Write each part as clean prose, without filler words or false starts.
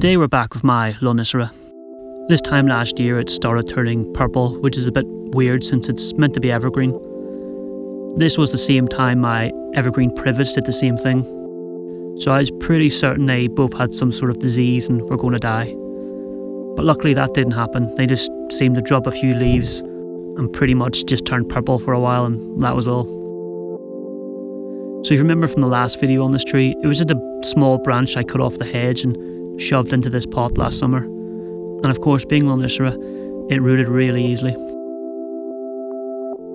Today we're back with my Lonicera. This time last year it started turning purple, which is a bit weird since it's meant to be evergreen. This was the same time my evergreen privets did the same thing. So I was pretty certain they both had some sort of disease and were going to die. But luckily that didn't happen. They just seemed to drop a few leaves and pretty much just turned purple for a while, and that was all. So if you remember from the last video on this tree, it was just a small branch I cut off the hedge and shoved into this pot last summer. And of course, being Lonicera, it rooted really easily.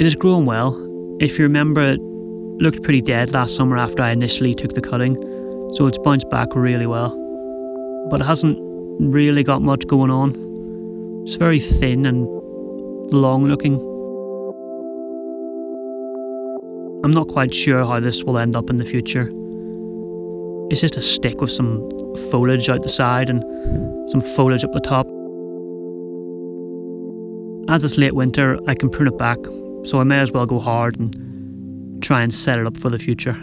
It is growing well. If you remember, it looked pretty dead last summer after I initially took the cutting, so it's bounced back really well. But it hasn't really got much going on. It's very thin and long looking. I'm not quite sure how this will end up in the future. It's just a stick with some foliage out the side and some foliage up the top. As it's late winter, I can prune it back, so I may as well go hard and try and set it up for the future.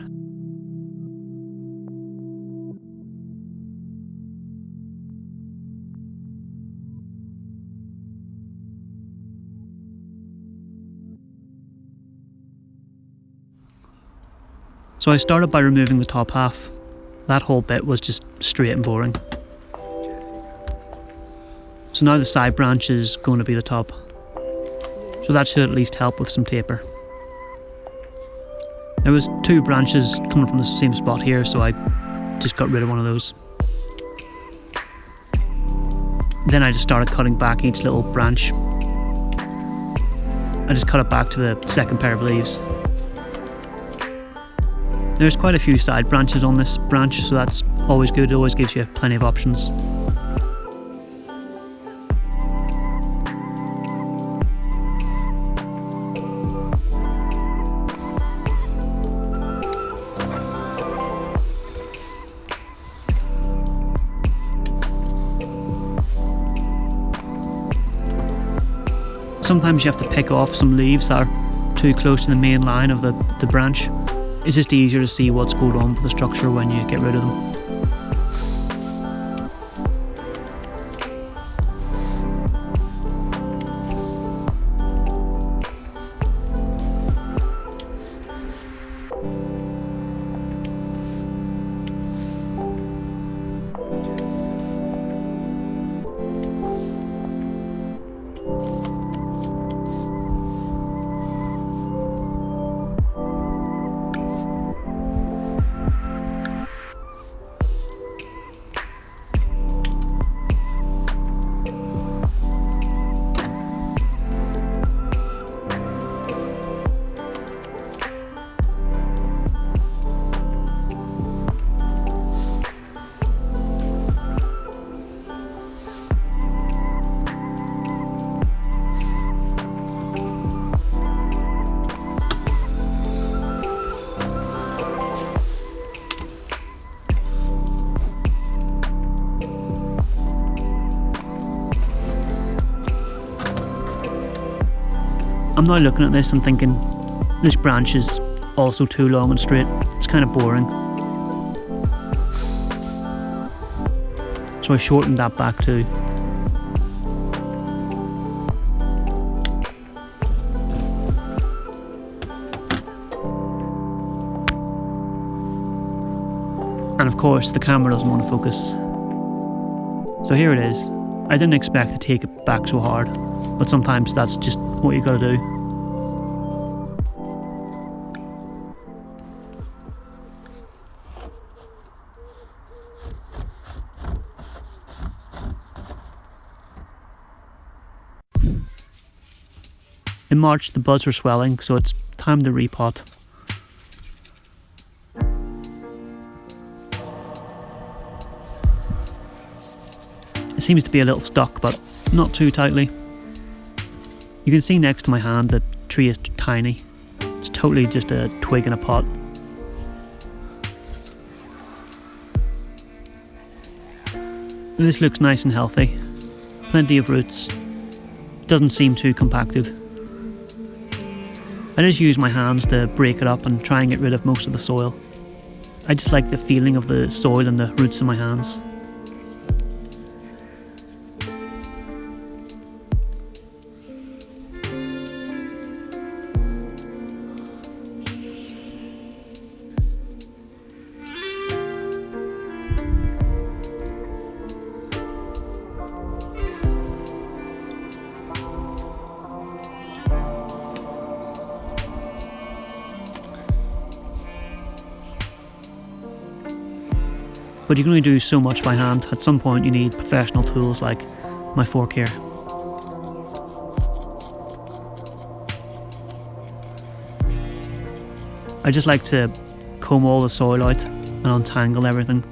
So I started by removing the top half. That whole bit was just straight and boring. So now the side branch is going to be the top. So that should at least help with some taper. There was two branches coming from the same spot here, so I just got rid of one of those. Then I just started cutting back each little branch. I just cut it back to the second pair of leaves. There's quite a few side branches on this branch, so that's always good. It always gives you plenty of options. Sometimes you have to pick off some leaves that are too close to the main line of the branch. It's just easier to see what's going on with the structure when you get rid of them. I'm now looking at this and thinking, this branch is also too long and straight. It's kind of boring. So I shortened that back too. And of course the camera doesn't want to focus. So here it is. I didn't expect to take it back so hard, but sometimes that's just what you gotta do. In March the buds are swelling, so it's time to repot. It seems to be a little stuck, but not too tightly. You can see next to my hand the tree is tiny. It's totally just a twig in a pot. This looks nice and healthy. Plenty of roots. Doesn't seem too compacted. I just use my hands to break it up and try and get rid of most of the soil. I just like the feeling of the soil and the roots in my hands. but you can only do so much by hand. At some point you need professional tools like my fork here. I just like to comb all the soil out and untangle everything.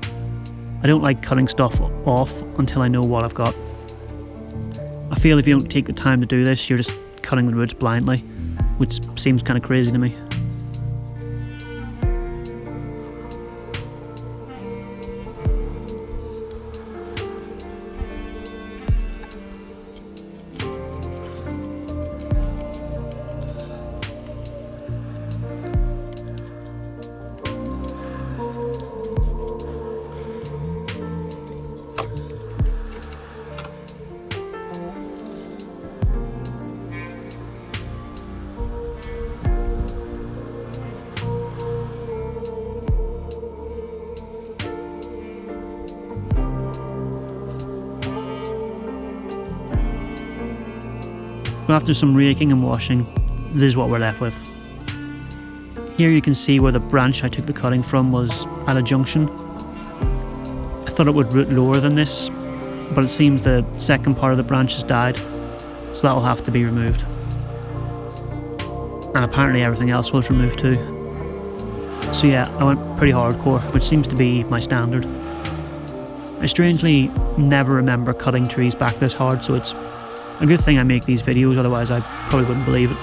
I don't like cutting stuff off until I know what I've got. I feel if you don't take the time to do this, you're just cutting the roots blindly, which seems kind of crazy to me. After some raking and washing, this is what we're left with. Here you can see where the branch I took the cutting from was at a junction. I thought it would root lower than this, but it seems the second part of the branch has died, so that'll have to be removed. And apparently everything else was removed too. So yeah, I went pretty hardcore, which seems to be my standard. I strangely never remember cutting trees back this hard, so it's a good thing I make these videos, otherwise I probably wouldn't believe it.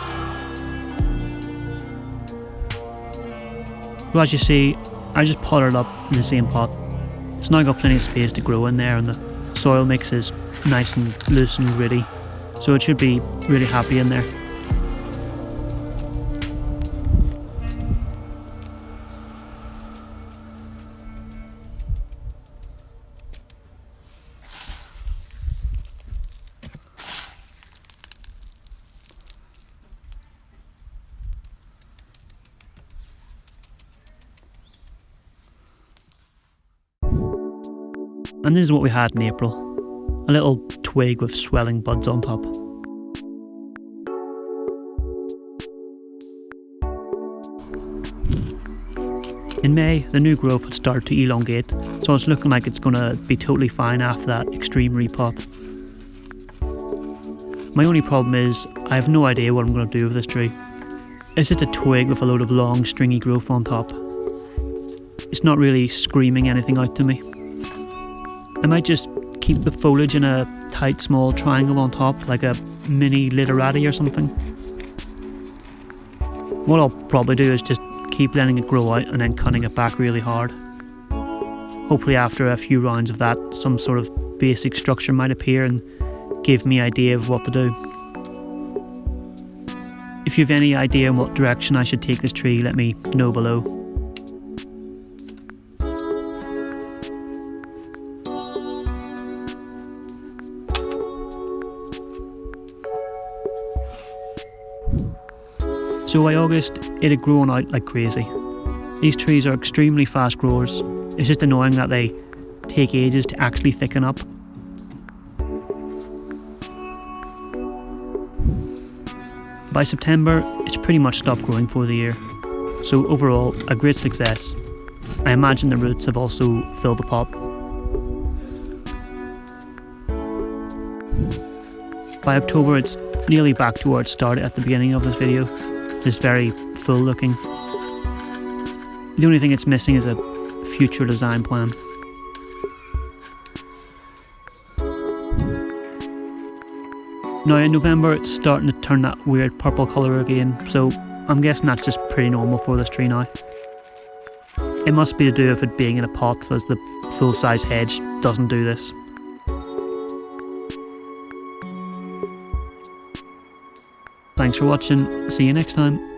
So as you see, I just potted it up in the same pot. It's now got plenty of space to grow in there, and the soil mix is nice and loose and gritty, so it should be really happy in there. And this is what we had in April, a little twig with swelling buds on top. In May, the new growth had started to elongate, so it's looking like it's going to be totally fine after that extreme repot. My only problem is, I have no idea what I'm going to do with this tree. It's just a twig with a load of long stringy growth on top. It's not really screaming anything out to me. I might just keep the foliage in a tight small triangle on top, like a mini literati or something. What I'll probably do is just keep letting it grow out and then cutting it back really hard. Hopefully after a few rounds of that, some sort of basic structure might appear and give me an idea of what to do. If you have any idea in what direction I should take this tree, let me know below. So by August, it had grown out like crazy. These trees are extremely fast growers. It's just annoying that they take ages to actually thicken up. By September, it's pretty much stopped growing for the year. So overall, a great success. I imagine the roots have also filled the pot. By October, it's nearly back to where it started at the beginning of this video. Just very full looking. The only thing it's missing is a future design plan. Now in November it's starting to turn that weird purple colour again, so I'm guessing that's just pretty normal for this tree now. It must be to do with it being in a pot, as the full-size hedge doesn't do this. Thanks for watching, see you next time.